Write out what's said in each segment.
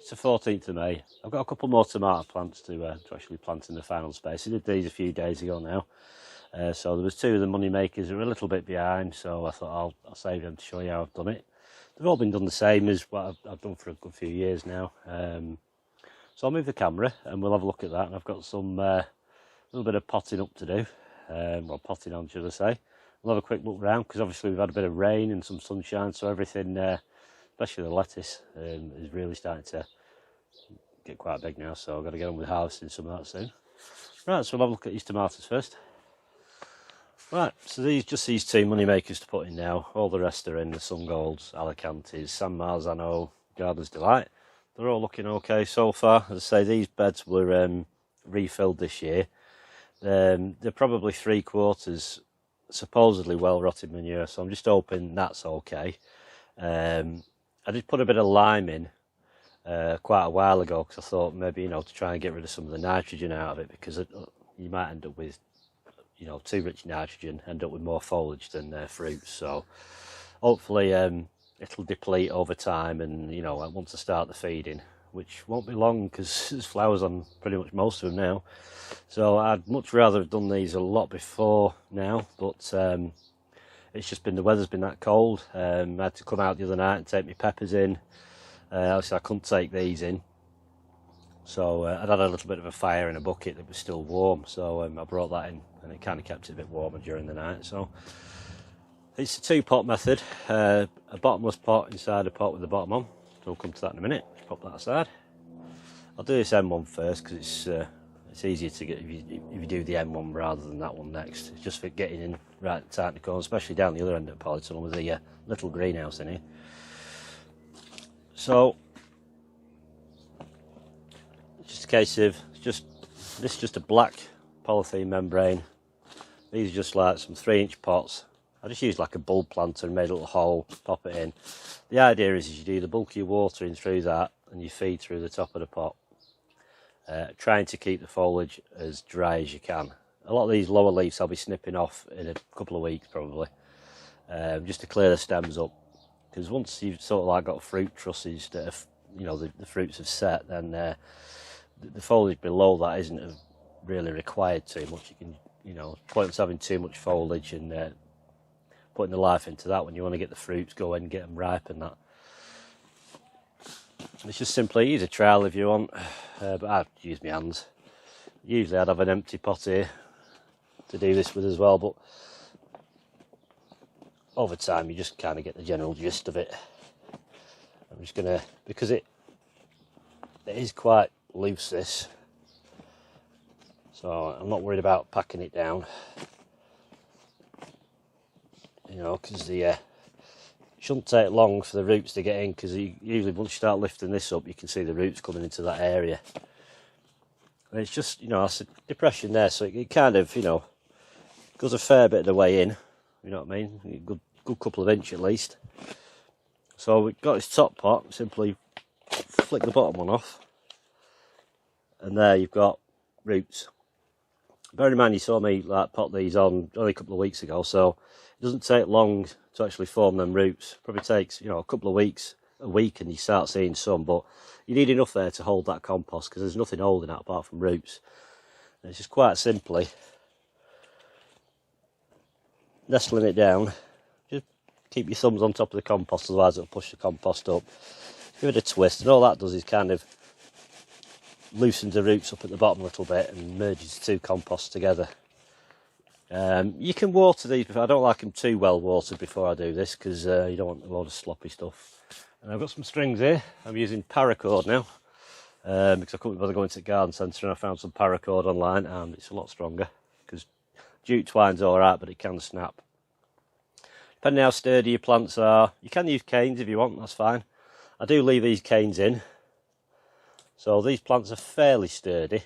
It's the 14th of May. I've got a couple more tomato plants to actually plant in the final space. I did these a few days ago now. So there was two of the money makers that were a little bit behind, so I thought I'll save them to show you how I've done it. They've all been done the same as what I've done for a good few years now. So I'll move the camera and we'll have a look at that. And I've got some little bit of potting up to do. Well, potting on, should I say. We'll have a quick look around because obviously we've had a bit of rain and some sunshine, so everything, especially the lettuce, is really starting to get quite big now. So I've got to get on with harvesting some of that soon. Right, so we'll have a look at these tomatoes first. Right, so these two money makers to put in now. All the rest are in the Sun Golds, Alicantes, San Marzano, Garden's Delight. They're all looking okay so far. As I say, these beds were refilled this year. They're probably 3/4 supposedly well rotted manure, so I'm just hoping that's okay. I did put a bit of lime in quite a while ago because I thought maybe, to try and get rid of some of the nitrogen out of it, because you might end up with, too rich nitrogen, end up with more foliage than fruits. So hopefully it'll deplete over time, and once I start the feeding, which won't be long because there's flowers on pretty much most of them now. So I'd much rather have done these a lot before now, but it's just been, the weather's been that cold. I had to come out the other night and take my peppers in. Obviously I couldn't take these in, so I'd had a little bit of a fire in a bucket that was still warm, so I brought that in and it kind of kept it a bit warmer during the night. So it's a two-pot method, a bottomless pot inside a pot with the bottom on. So we'll come to that in a minute. Just pop that aside. I'll do this M1 first because it's easier to get if you do the M1 rather than that one next. It's just for getting in right tight in the corner, especially down the other end of the polytunnel with the little greenhouse in here. So just a case of this is just a black polythene membrane. These are just like some 3-inch pots. I just used like a bulb planter and made a little hole, pop it in. The idea is you do the bulk of your watering through that and you feed through the top of the pot, trying to keep the foliage as dry as you can. A lot of these lower leaves I'll be snipping off in a couple of weeks probably, just to clear the stems up, because once you've sort of like got fruit trusses that have, the fruits have set, then the foliage below that isn't really required too much. You can, pointless having too much foliage and putting the life into that when you want to get the fruits going, get them ripe and that. It's just simply use a trowel if you want, but I'd use my hands. Usually I'd have an empty pot here to do this with as well, but over time you just kind of get the general gist of it. I'm just gonna, because it is quite loose, this, so I'm not worried about packing it down, because it shouldn't take long for the roots to get in, because usually once you start lifting this up you can see the roots coming into that area, and it's just, that's a depression there, so it kind of, goes a fair bit of the way in, you know what I mean, a good couple of inches at least. So we've got this top pot, simply flick the bottom one off, and there you've got roots. Bear in mind you saw me pot these on only a couple of weeks ago, so it doesn't take long to actually form them roots. Probably takes, a couple of weeks, a week, and you start seeing some, but you need enough there to hold that compost, because there's nothing holding that apart from roots. And it's just quite simply nestling it down. Just keep your thumbs on top of the compost, otherwise it'll push the compost up. Give it a twist, and all that does is kind of loosens the roots up at the bottom a little bit and merges the two composts together. You can water these, but I don't like them too well watered before I do this, because you don't want a load of sloppy stuff. And I've got some strings here. I'm using paracord now, because I couldn't bother going to the garden centre, and I found some paracord online, and it's a lot stronger, because jute twine's alright, but it can snap. Depending how sturdy your plants are, you can use canes if you want, that's fine. I do leave these canes in, so these plants are fairly sturdy.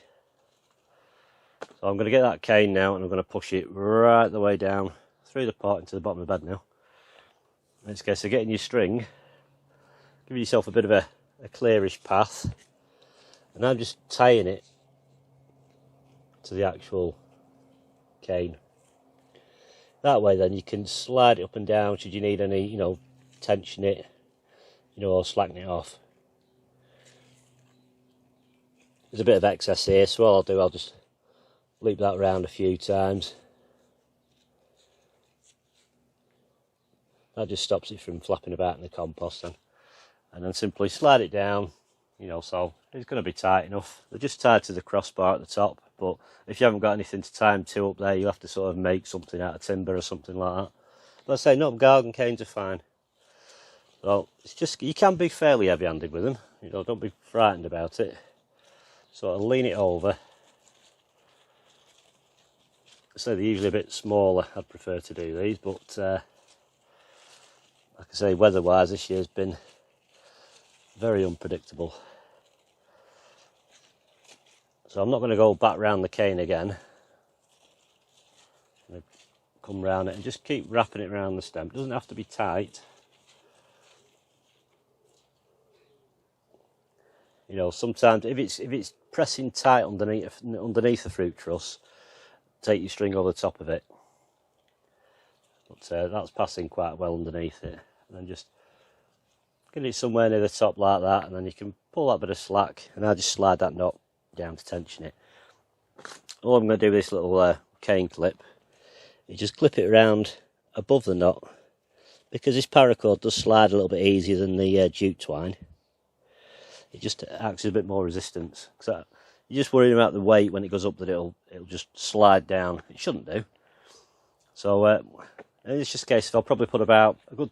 So I'm going to get that cane now, and I'm going to push it right the way down through the pot into the bottom of the bed now. In this case, of getting your string, give yourself a bit of a clearish path, and I'm just tying it to the actual cane. That way then you can slide it up and down should you need any, tension it, or slacken it off. There's a bit of excess here, so what I'll do, I'll just loop that around a few times. That just stops it from flapping about in the compost then. And then simply slide it down, you know, so it's going to be tight enough. They're just tied to the crossbar at the top, but if you haven't got anything to tie them to up there, you have to sort of make something out of timber or something like that. But I say, no, garden canes are fine. So it's just, you can be fairly heavy-handed with them, you know, don't be frightened about it. Sort of lean it over. So they're usually a bit smaller, I'd prefer to do these, but like I say, weather-wise this year's been very unpredictable. So I'm not going to go back round the cane again. I'm going to come round it and just keep wrapping it around the stem. It doesn't have to be tight. You know, sometimes if it's pressing tight underneath the fruit truss, take your string over the top of it. But that's passing quite well underneath it. And then just get it somewhere near the top like that, and then you can pull that bit of slack, and I'll just slide that knot down to tension it. All I'm going to do with this little cane clip is just clip it around above the knot, because this paracord does slide a little bit easier than the jute twine. It just acts as a bit more resistance. So you're just worrying about the weight when it goes up, that it'll just slide down. It shouldn't do. So it's just a case of, I'll probably put about a good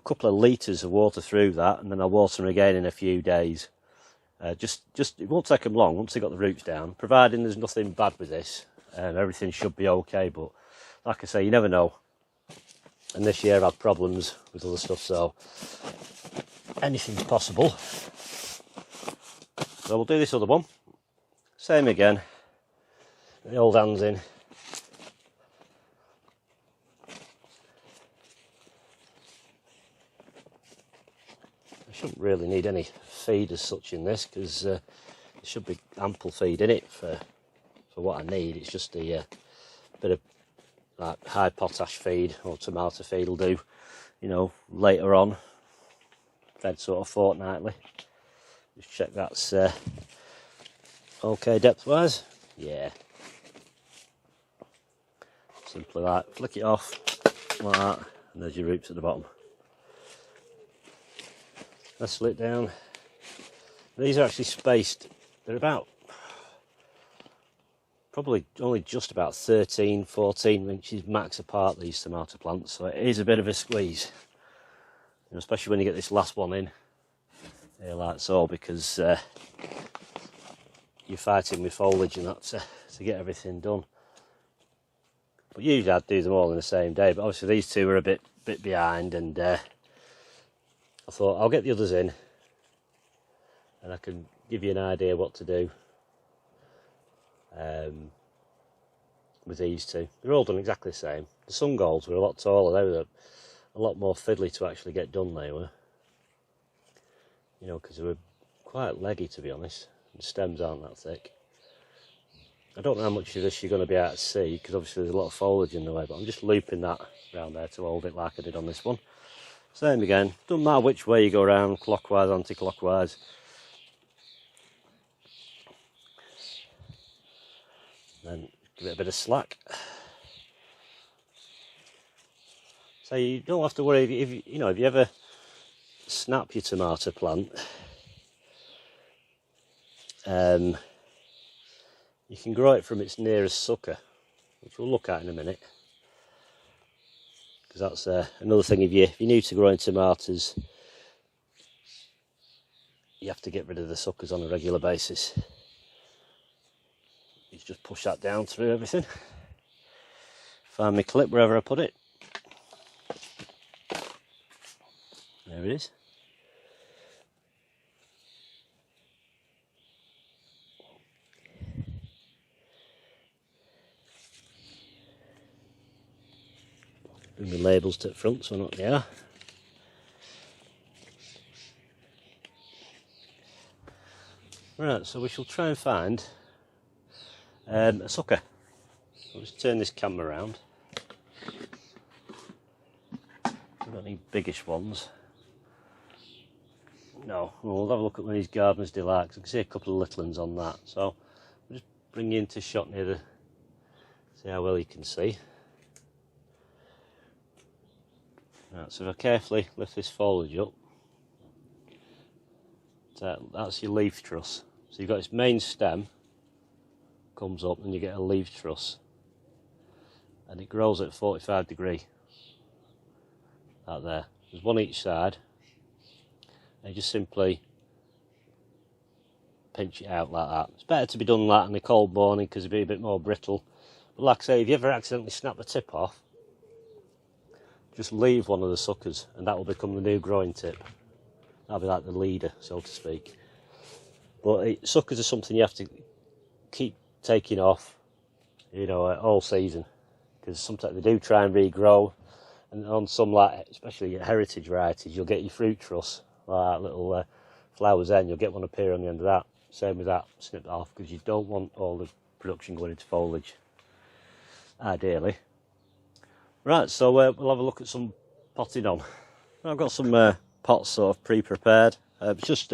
couple of litres of water through that, and then I'll water them again in a few days. Just it won't take them long once they've got the roots down, providing there's nothing bad with this. Everything should be okay, but like I say, you never know. And this year I've had problems with other stuff, so anything's possible. So we'll do this other one. Same again. The old hands in. I shouldn't really need any feed as such in this, because there should be ample feed in it for what I need. It's just a bit of like high potash feed or tomato feed will do, you know, later on, fed sort of fortnightly. Just check that's okay depth wise. Yeah, simply like flick it off like that, and there's your roots at the bottom. Let's slit down. These are actually spaced, they're about probably only just about 13-14 inches max apart, these tomato plants, so it is a bit of a squeeze, you know, especially when you get this last one in here like so, because you're fighting with foliage and that to get everything done. But usually I'd do them all in the same day, but obviously these two are a bit behind, and I thought I'll get the others in and I can give you an idea what to do with these two. They're all done exactly the same. The sun golds were a lot taller, they were a lot more fiddly to actually get done, they were. You know, because they were quite leggy, to be honest. The stems aren't that thick. I don't know how much of this you're going to be able to see, because obviously there's a lot of foliage in the way, but I'm just looping that around there to hold it like I did on this one. Same again, doesn't matter which way you go around, clockwise, anti-clockwise. Then give it a bit of slack. So you don't have to worry if you ever snap your tomato plant, you can grow it from its nearest sucker, which we'll look at in a minute. Because that's another thing, if you're new to growing tomatoes, you have to get rid of the suckers on a regular basis. You just push that down through everything. Find my clip wherever I put it. There it is. Bring the labels to the front so I know what they are. Right, so we shall try and find a sucker. I'll just turn this camera around. I've got any biggish ones. No, we'll have a look at one of these Gardener's Delights. I can see a couple of little ones on that. So I'll just bring you into shot near the, see how well you can see. Right, so if I carefully lift this foliage up, that's your leaf truss. So you've got its main stem, comes up, and you get a leaf truss. And it grows at 45 degrees. Out there. There's one each side. And you just simply pinch it out like that. It's better to be done like that in a cold morning because it'll be a bit more brittle. But like I say, if you ever accidentally snap the tip off, just leave one of the suckers and that will become the new growing tip. That'll be like the leader, so to speak. But suckers are something you have to keep taking off, you know, all season. Because sometimes they do try and regrow. And on some, like, especially your heritage varieties, you'll get your fruit truss, like little flowers end, you'll get one appear on the end of that. Same with that, snip it off, because you don't want all the production going into foliage, ideally. Right, so we'll have a look at some potting on. I've got some pots sort of pre-prepared. It's just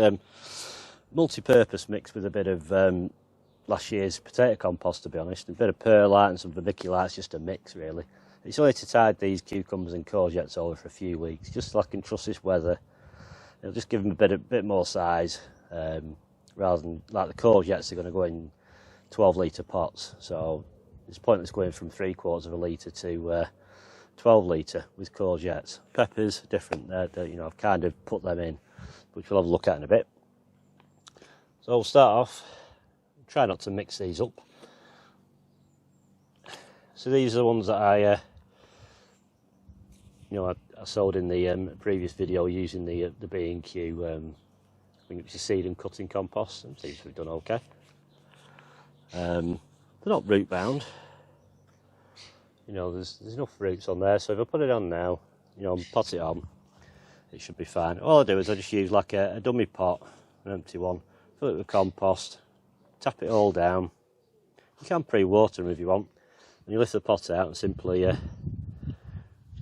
multi-purpose mixed with a bit of last year's potato compost, to be honest. A bit of perlite and some vermiculite, just a mix really. It's only to tide these cucumbers and courgettes over for a few weeks, just so I can trust this weather. It'll just give them a bit more size, rather than like the courgettes are going to go in 12 litre pots. So it's pointless going from 3/4 of a litre to 12 litre with courgettes. Peppers, different. You know, I've kind of put them in, which we'll have a look at in a bit. So we'll start off. Try not to mix these up. So these are the ones that I sowed in the previous video using the B&Q. I think it was a seed and cutting compost. And seems to have done okay. They're not root bound. You know, there's enough roots on there. So if I put it on now, you know, and pot it on, it should be fine. All I do is I just use like a dummy pot, an empty one, fill it with compost, tap it all down. You can pre-water them if you want. And you lift the pot out and simply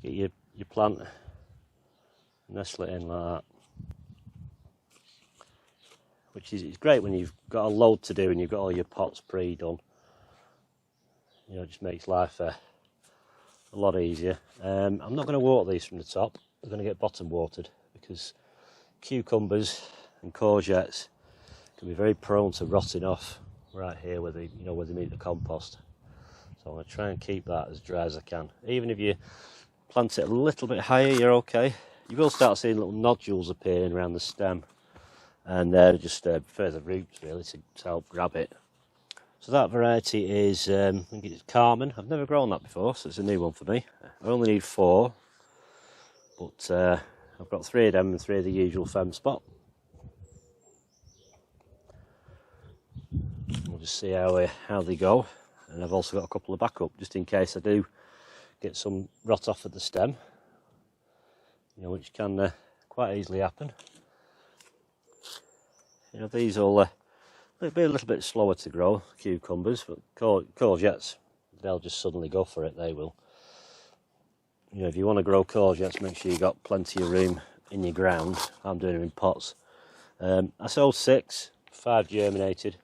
get your plant, nestle it in like that. Which is, it's great when you've got a load to do and you've got all your pots pre-done. You know, it just makes life a lot easier. I'm not going to water these from the top. They're going to get bottom watered because cucumbers and courgettes can be very prone to rotting off right here where they meet the compost. So I'm going to try and keep that as dry as I can. Even if you plant it a little bit higher, you're okay. You will start seeing little nodules appearing around the stem, and they're just further roots really to help grab it. So that variety is, I think it's Carmen. I've never grown that before, so it's a new one for me. I only need 4, but I've got 3 of them and 3 of the usual fem spot. We'll just see how they go. And I've also got a couple of backup, just in case I do get some rot off at the stem, you know, which can quite easily happen. You know, these will be a little bit slower to grow, cucumbers, but courgettes, they'll just suddenly go for it, they will. You know, if you want to grow courgettes, make sure you've got plenty of room in your ground. I'm doing them in pots. I sold 6, 5 germinated.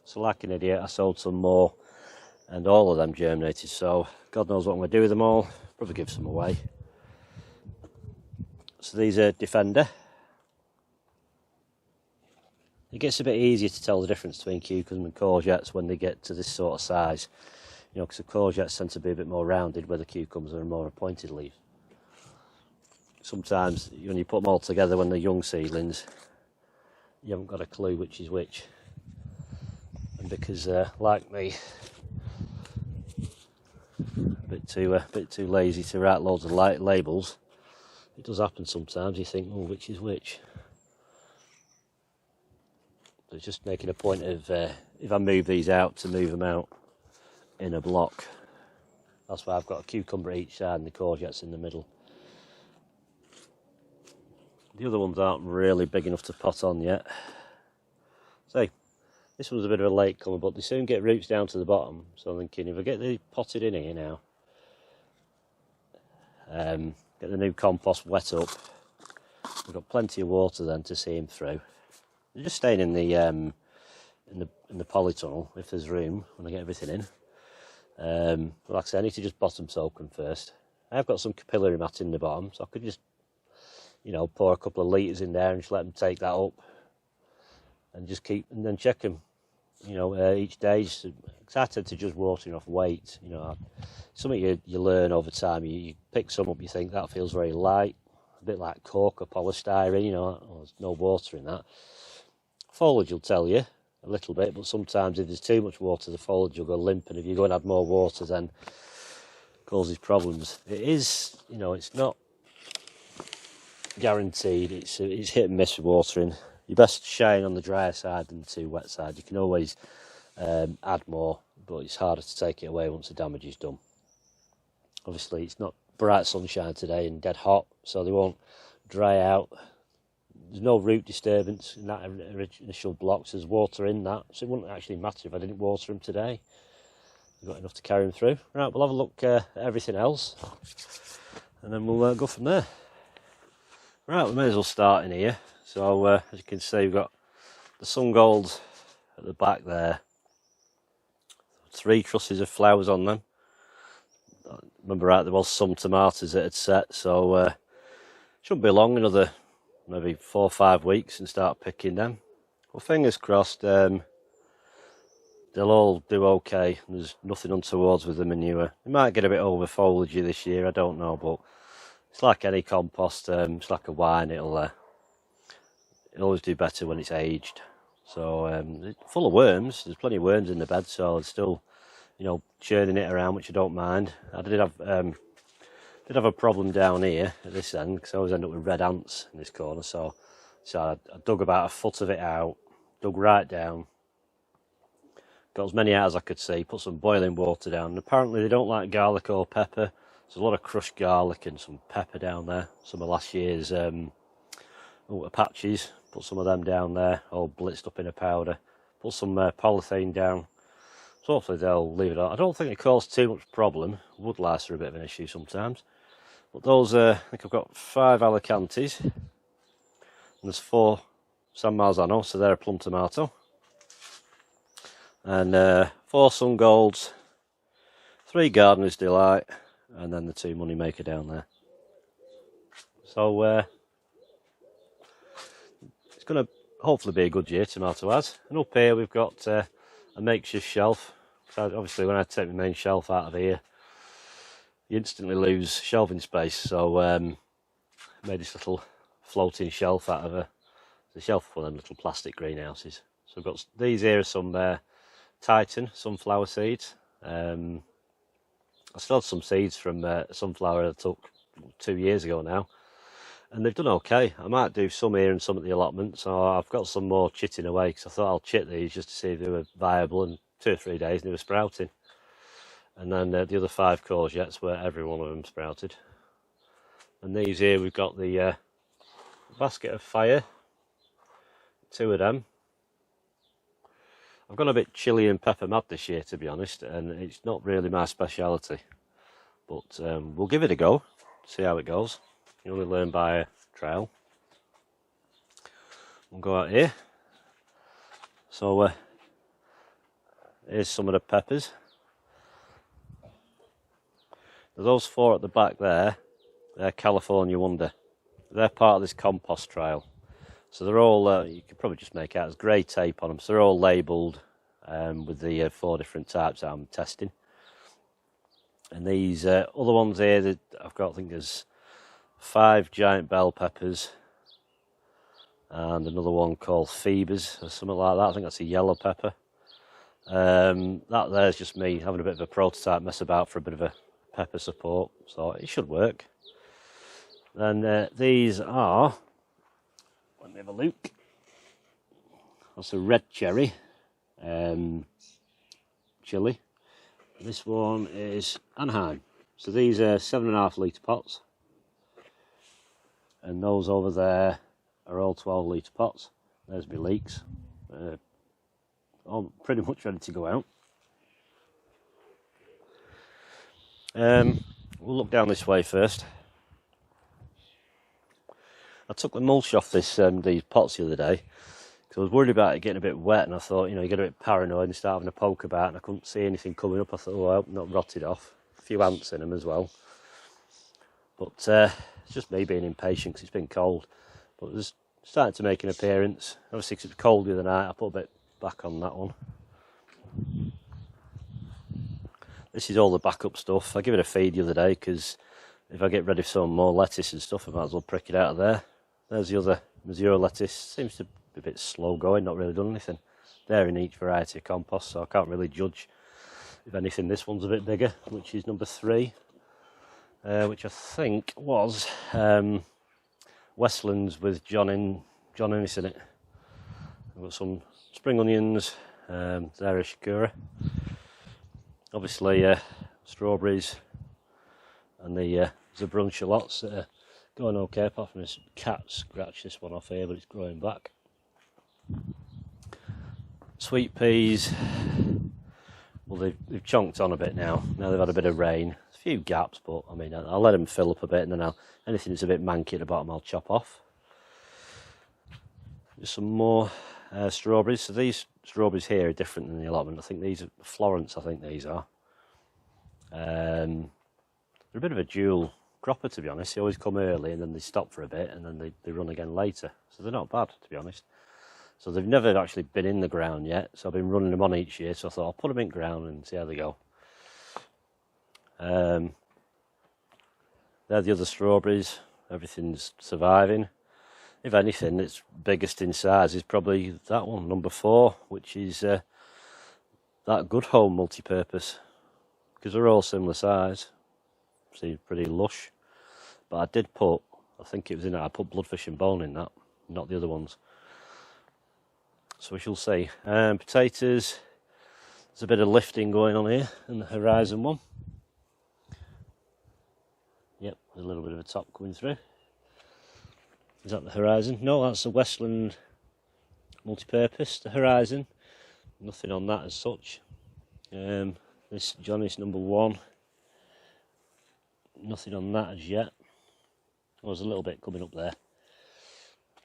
So like an idiot, I sold some more, and all of them germinated, so God knows what I'm going to do with them all. Probably give some away. So these are Defender. It gets a bit easier to tell the difference between cucumbers and courgettes when they get to this sort of size. You know, because the courgettes tend to be a bit more rounded, where the cucumbers are more a pointed leaf. Sometimes when you put them all together when they're young seedlings, you haven't got a clue which is which. And because, like me, a bit too lazy to write loads of labels, it does happen sometimes. You think, oh, which is which? So it's just making a point of, if I move these out, to move them out in a block. That's why I've got a cucumber each side and the courgettes in the middle. The other ones aren't really big enough to pot on yet. So this one's a bit of a late comer, but they soon get roots down to the bottom. So I'm thinking, if I get these potted in here now, get the new compost wet up, We've got plenty of water then to see him through. They're just staying in the polytunnel if there's room when I get everything in. But like I said, I need to just bottom soak them first. I've got some capillary mat in the bottom, so I could just, you know, pour a couple of litres in there and just let them take that up, and just keep, and then check them, you know, each day. It's excited to just watering off weight, you know. Something you learn over time. You pick some up, you think that feels very light, a bit like cork or polystyrene, you know, there's no water in that. Foliage will tell you a little bit, but sometimes if there's too much water, the foliage will go limp, and if you go and add more water, then it causes problems. It is, you know, it's not guaranteed. It's hit and miss with watering. You're best shine on the drier side than the too wet side. You can always add more, but it's harder to take it away once the damage is done. Obviously, it's not bright sunshine today and dead hot, so they won't dry out. There's no root disturbance in that initial blocks. There's water in that, so it wouldn't actually matter if I didn't water them today. I've got enough to carry them through. Right, we'll have a look at everything else, and then we'll go from there. Right, we may as well start in here. So as you can see, we've got the sun gold at the back there. 3 trusses of flowers on them. Remember right, there was some tomatoes that had set, so shouldn't be long, another maybe 4 or 5 weeks and start picking them. Well, fingers crossed, they'll all do okay. There's nothing untowards with the manure. They might get a bit over foliagey this year, I don't know, but it's like any compost. It's like a wine. It'll always do better when it's aged. So it's full of worms. There's plenty of worms in the bed, so it's still, you know, churning it around, which I don't mind. I did have a problem down here at this end, because I always end up with red ants in this corner. So I dug about 1 foot of it out, dug right down, got as many out as I could see, put some boiling water down. And apparently they don't like garlic or pepper. There's a lot of crushed garlic and some pepper down there. Some of last year's Apaches. Put some of them down there, all blitzed up in a powder. Put some polythene down. So hopefully they'll leave it on. I don't think it causes too much problem. Wood lice are a bit of an issue sometimes. But those, I think I've got 5 Alicantes. And there's 4 San Marzano, so they're a plum tomato. And 4 sun golds, 3 Gardener's Delight, and then the 2 Moneymaker down there. So it's going to hopefully be a good year, tomato has. And up here we've got a makeshift shelf. So obviously when I take my main shelf out of here, you instantly lose shelving space. So I made this little floating shelf out of the shelf for them little plastic greenhouses. So I've got these here are some Titan sunflower seeds. I still had some seeds from sunflower I took 2 years ago now, and they've done okay. I might do some here and some at the allotment, so I've got some more chitting away, because I thought I'll chit these just to see if they were viable, and 2 or 3 days and they were sprouting. And then the other 5 courgettes were every one of them sprouted. And these here, we've got the basket of fire, 2 of them. I've gone a bit chilli and pepper mad this year, to be honest, and it's not really my speciality. But we'll give it a go, see how it goes. You only learn by trial. We'll go out here. So here's some of the peppers. Those 4 at the back there, they're California Wonder. They're part of this compost trial. So they're all, you can probably just make out, there's grey tape on them. So they're all labelled with the 4 different types that I'm testing. And these other ones here, that I've got, I think there's 5 giant bell peppers. And another one called Phoebes, or something like that. I think that's a yellow pepper. That there's just me having a bit of a prototype mess about for a bit of a pepper support. So it should work. And these are, let me have a look. That's a red cherry chili. This one is Anaheim. So these are 7.5 litre pots. And those over there are all 12 litre pots. There's my leeks. All pretty much ready to go out. We'll look down this way first. I took the mulch off these pots the other day because I was worried about it getting a bit wet, and I thought, you get a bit paranoid and start having a poke about, and I couldn't see anything coming up. I thought, oh, I hope not rotted off. A few ants in them as well. But it's just me being impatient because it's been cold. But it was starting to make an appearance. Obviously, because it was cold the other night, I put a bit back on that one. This is all the backup stuff. I gave it a feed the other day because if I get ready for some more lettuce and stuff, I might as well prick it out of there. There's the other Missouri lettuce. Seems to be a bit slow going, not really done anything. They're in each variety of compost, so I can't really judge. If anything, this one's a bit bigger, which is number 3, which I think was Westlands with John Ennis in it. I've got some spring onions, there shakura. Obviously, strawberries and the brunch shallots that are going okay, apart from this cat scratched this one off here, but it's growing back. Sweet peas, well, they've chonked on a bit now. Now they've had a bit of rain. A few gaps, but I mean, I'll let them fill up a bit, and then anything that's a bit manky at the bottom I'll chop off. Just some more strawberries. So these strawberries here are different than the allotment. I think these are Florence, I think these are. They're a bit of a dual cropper, to be honest. They always come early and then they stop for a bit and then they run again later. So they're not bad, to be honest. So they've never actually been in the ground yet. So I've been running them on each year. So I thought I'll put them in ground and see how they go. They're the other strawberries. Everything's surviving. If anything, its biggest in size is probably that one, number 4, which is that Good Home multi-purpose, because they're all similar size. Seems pretty lush. But I did put, I think it was in it, I put bloodfish and bone in that, not the other ones. So we shall see. Potatoes, there's a bit of lifting going on here in the Horizon one. Yep, there's a little bit of a top coming through. Is that the Horizon? No, that's the Westland multi-purpose, the Horizon. Nothing on that as such. This Johnny's number 1. Nothing on that as yet. There's a little bit coming up there.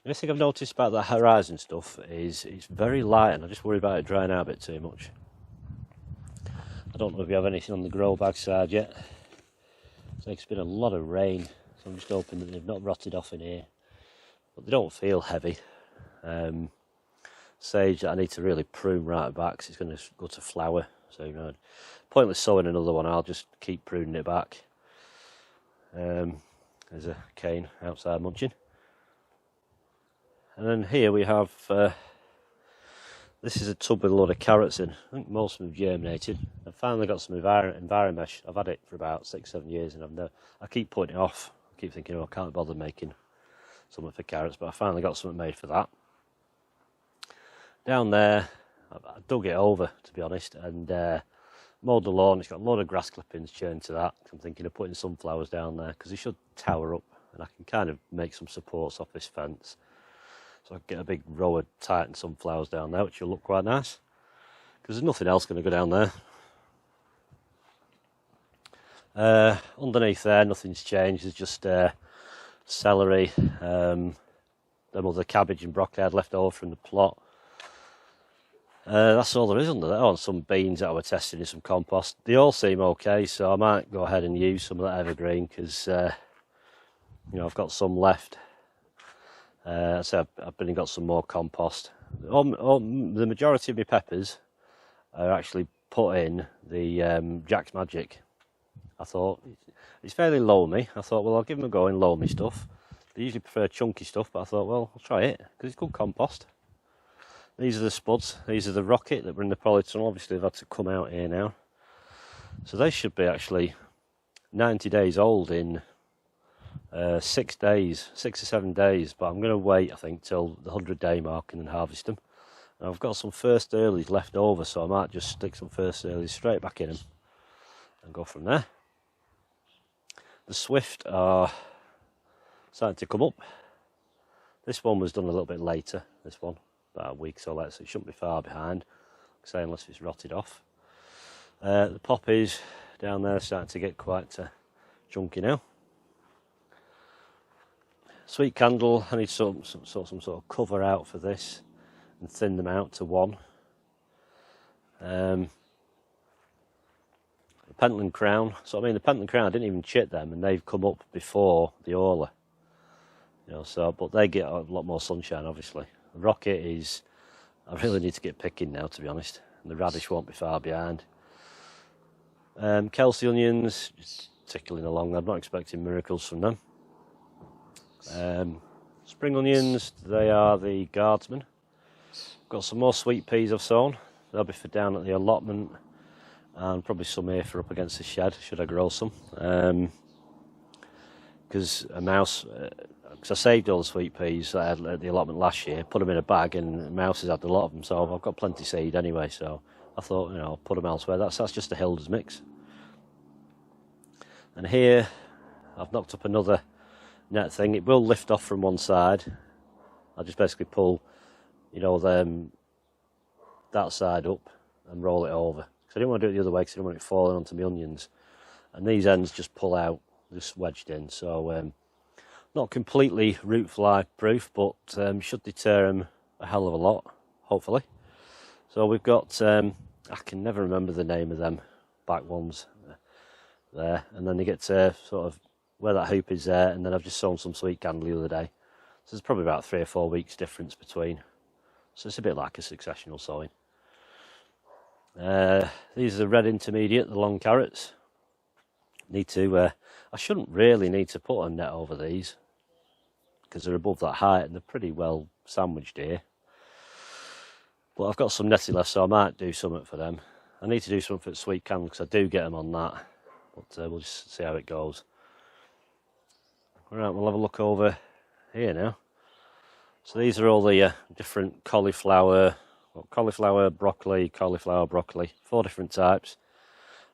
The only thing I've noticed about that Horizon stuff is it's very light, and I just worry about it drying out a bit too much. I don't know if you have anything on the grow bag side yet. So it's been a lot of rain, so I'm just hoping that they've not rotted off in here. But they don't feel heavy. Sage that I need to really prune right back because it's going to go to flower. So pointless sowing another one. I'll just keep pruning it back. There's a cane outside munching. And then here we have, this is a tub with a load of carrots in. I think most of them have germinated. I've finally got some Enviromesh. I've had it for about 6-7 years and I keep putting it off. I keep thinking, oh, I can't bother making something for carrots, but I finally got something made for that. Down there, I dug it over, to be honest, and mowed the lawn. It's got a load of grass clippings chained to that. I'm thinking of putting sunflowers down there because they should tower up, and I can kind of make some supports off this fence. So I can get a big row of Titan sunflowers down there, which will look quite nice because there's nothing else going to go down there. Underneath there, nothing's changed. There's just celery, them other cabbage and broccoli I had left over from the plot. That's all there is under there. Oh, and some beans that I was testing in some compost. They all seem okay, so I might go ahead and use some of that evergreen because I've got some left. So I've been and got some more compost. The majority of my peppers are actually put in the Jack's Magic. I thought it's fairly loamy. I thought, well, I'll give them a go in loamy stuff. They usually prefer chunky stuff, but I thought, well, I'll try it because it's good compost. These are the spuds. These are the rocket that were in the polytunnel. Obviously, they've had to come out here now. So they should be actually 90 days old in 6 days, 6 or 7 days. But I'm going to wait, I think, till the 100-day mark and then harvest them. And I've got some first earlies left over, so I might just stick some first earlies straight back in them and go from there. The Swift are starting to come up. This one was done a little bit later, this one. About a week or so later, so it shouldn't be far behind, say, unless it's rotted off. The poppies down there are starting to get quite chunky now. Sweet candle, I need some sort of cover out for this and thin them out to one. The Pentland Crown, so I mean the Pentland Crown, I didn't even chip them and they've come up before the Orla. You know, so, but they get a lot more sunshine obviously. The Rocket is, I really need to get picking now to be honest, and the radish won't be far behind. Kelsey onions, just tickling along, I'm not expecting miracles from them. Spring onions, they are the Guardsmen. Got some more sweet peas I've sown, they'll be for down at the allotment, and probably some here for up against the shed, should I grow some. Because a mouse, because I saved all the sweet peas that I had at the allotment last year, put them in a bag, and mouses had a lot of them, so I've got plenty of seed anyway, so I thought, you know, I'll put them elsewhere. That's just a Hilda's mix. And here, I've knocked up another net thing. It will lift off from one side. I'll just basically pull, you know, that side up and roll it over. Because I didn't want to do it the other way because I didn't want it falling onto my onions. And these ends just pull out, just wedged in. So, not completely root fly proof, but should deter them a hell of a lot, hopefully. So we've got, I can never remember the name of them back ones there. And then they get to sort of where that hoop is there, and then I've just sown some sweet candle the other day. So there's probably about 3 or 4 weeks difference between. So it's a bit like a successional sowing. These are the red intermediate, the long carrots. Need to, I shouldn't really need to put a net over these because they're above that height and they're pretty well sandwiched here. But I've got some netting left, so I might do something for them. I need to do something for the sweet candle because I do get them on that. But we'll just see how it goes. Alright, we'll have a look over here now. So these are all the different cauliflower, broccoli, 4 different types.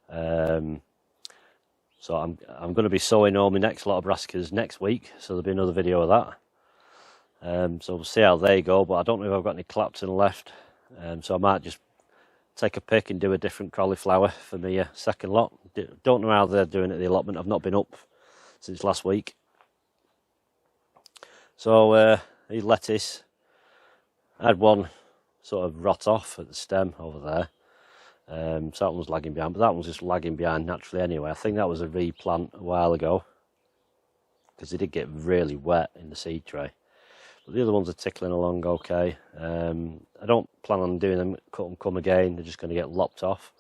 So I'm going to be sowing all my next lot of brassicas next week, so there'll be another video of that. So we'll see how they go, but I don't know if I've got any Clapton left, so I might just take a pick and do a different cauliflower for my second lot. Don't know how they're doing at the allotment, I've not been up since last week. So these lettuce, I had one sort of rot off at the stem over there. So that one's lagging behind, but that one's just lagging behind naturally anyway. I think that was a replant a while ago because they did get really wet in the seed tray. But the other ones are tickling along okay. I don't plan on doing them cut and come again, they're just going to get lopped off.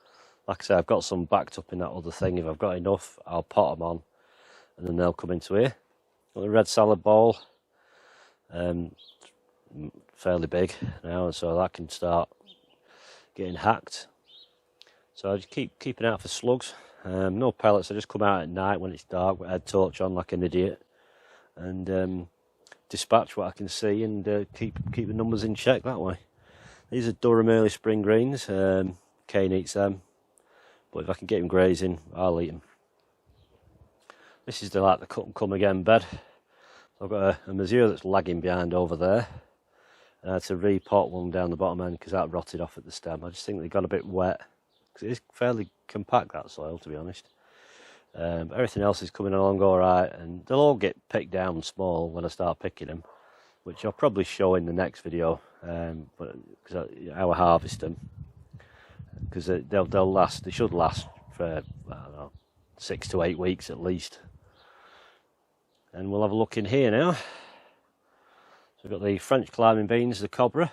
Like I say, I've got some backed up in that other thing. If I've got enough, I'll pot them on and then they'll come into here. Got the red salad bowl, fairly big now, and so that can start getting hacked. So I just keep an eye out for slugs. No pellets, I just come out at night when it's dark with head torch on like an idiot and dispatch what I can see and keep the numbers in check that way. These are Durham early spring greens. Kane eats them, but if I can get him grazing, I'll eat them. This is the cut and come again bed. I've got a mazure that's lagging behind over there. And I had to repot one down the bottom end because that rotted off at the stem. I just think they got a bit wet because it is fairly compact, that soil, to be honest. But everything else is coming along all right, and they'll all get picked down small when I start picking them, which I'll probably show in the next video, but because how I harvest them, because they'll last. They should last for I don't know, 6 to 8 weeks at least. And we'll have a look in here now. So we've got the French climbing beans, the Cobra.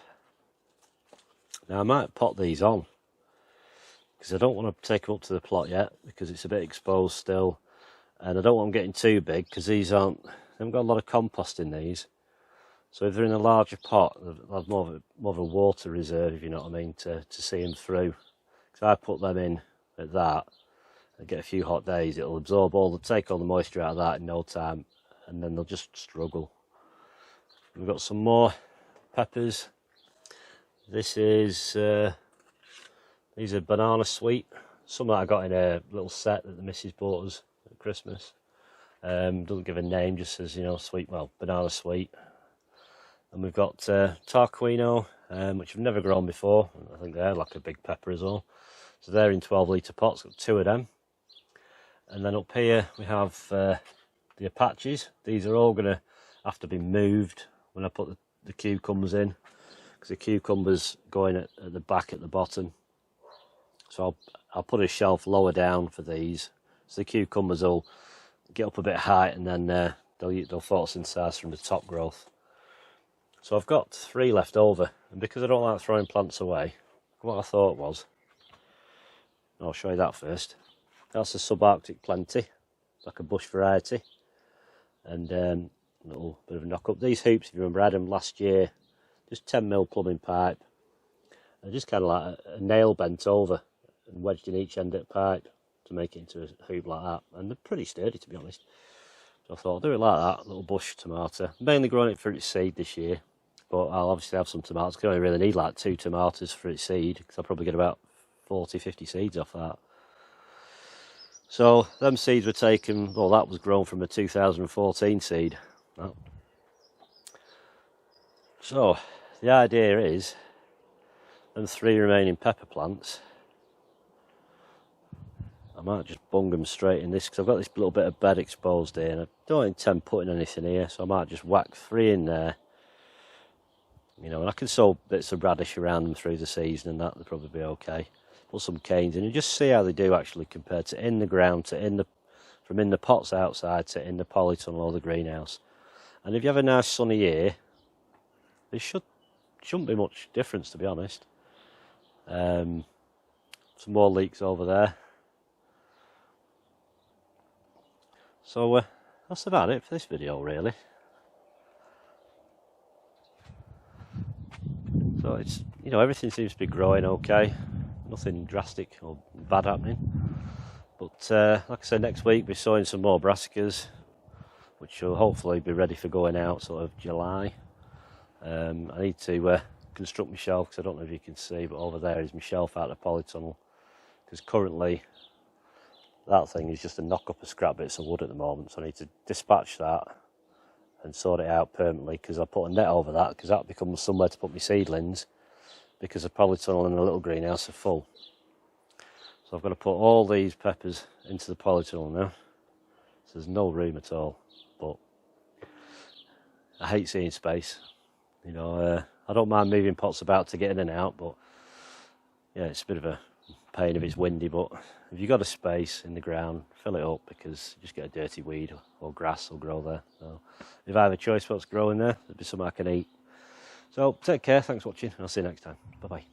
Now I might pot these on because I don't want to take them up to the plot yet because it's a bit exposed still, and I don't want them getting too big because they haven't got a lot of compost in these. So if they're in a larger pot, they'll have more of a water reserve, if you know what I mean, to see them through. Because I put them in at that and get a few hot days, it'll absorb take all the moisture out of that in no time, and then they'll just struggle. We've got some more peppers. This is these are banana sweet. Some that I got in a little set that the missus bought us at Christmas. Doesn't give a name, just says, you know, sweet, well, banana sweet. And we've got Tarquino, which I've never grown before. I think they're like a big pepper as well. So they're in 12-litre pots, got 2 of them. And then up here we have the Apaches. These are all going to, have to be moved when I put the cucumbers in, because the cucumbers go in at the back at the bottom. So I'll put a shelf lower down for these, so the cucumbers will get up a bit high, and then they'll photosynthesize from the top growth. So I've got 3 left over, and because I don't like throwing plants away, what I thought was, I'll show you that first. That's a subarctic plenty, like a bush variety, and a little bit of a knock up. These hoops, if you remember, I had them last year, just 10mm plumbing pipe. They're just kind of like a nail bent over and wedged in each end of the pipe to make it into a hoop like that, and they're pretty sturdy, to be honest. So I thought I'll do it like that, little bush tomato. Mainly growing it for its seed this year, but I'll obviously have some tomatoes. I only really need like 2 tomatoes for its seed, because I'll probably get about 40-50 seeds off that. So them seeds were taken, well, that was grown from a 2014 seed. That. So the idea is, them 3 remaining pepper plants, I might just bung them straight in this, because I've got this little bit of bed exposed here, and I don't intend putting anything here, so I might just whack 3 in there. You know, and I can sow bits of radish around them through the season, and that'll probably be okay. Put some canes in and just see how they do actually compared to in the ground, to from in the pots outside to in the polytunnel or the greenhouse. And if you have a nice sunny year, there shouldn't be much difference, to be honest. Some more leeks over there. So that's about it for this video, really. So it's, you know, everything seems to be growing okay. Nothing drastic or bad happening. But like I said, next week we're sowing some more brassicas, which will hopefully be ready for going out sort of July. I need to construct my shelf, because I don't know if you can see, but over there is my shelf out of the polytunnel, because currently that thing is just a knock up of scrap bits of wood at the moment, so I need to dispatch that and sort it out permanently, because I put a net over that, because that becomes somewhere to put my seedlings, because the polytunnel and the little greenhouse are full. So I've got to put all these peppers into the polytunnel now, so there's no room at all. But I hate seeing space, you know. I don't mind moving pots about to get in and out, but yeah, it's a bit of a pain if it's windy. But if you've got a space in the ground, fill it up, because you just get a dirty weed or grass will grow there. So if I have a choice what's growing there, there'll be something I can eat. So take care, thanks for watching, and I'll see you next time. Bye bye.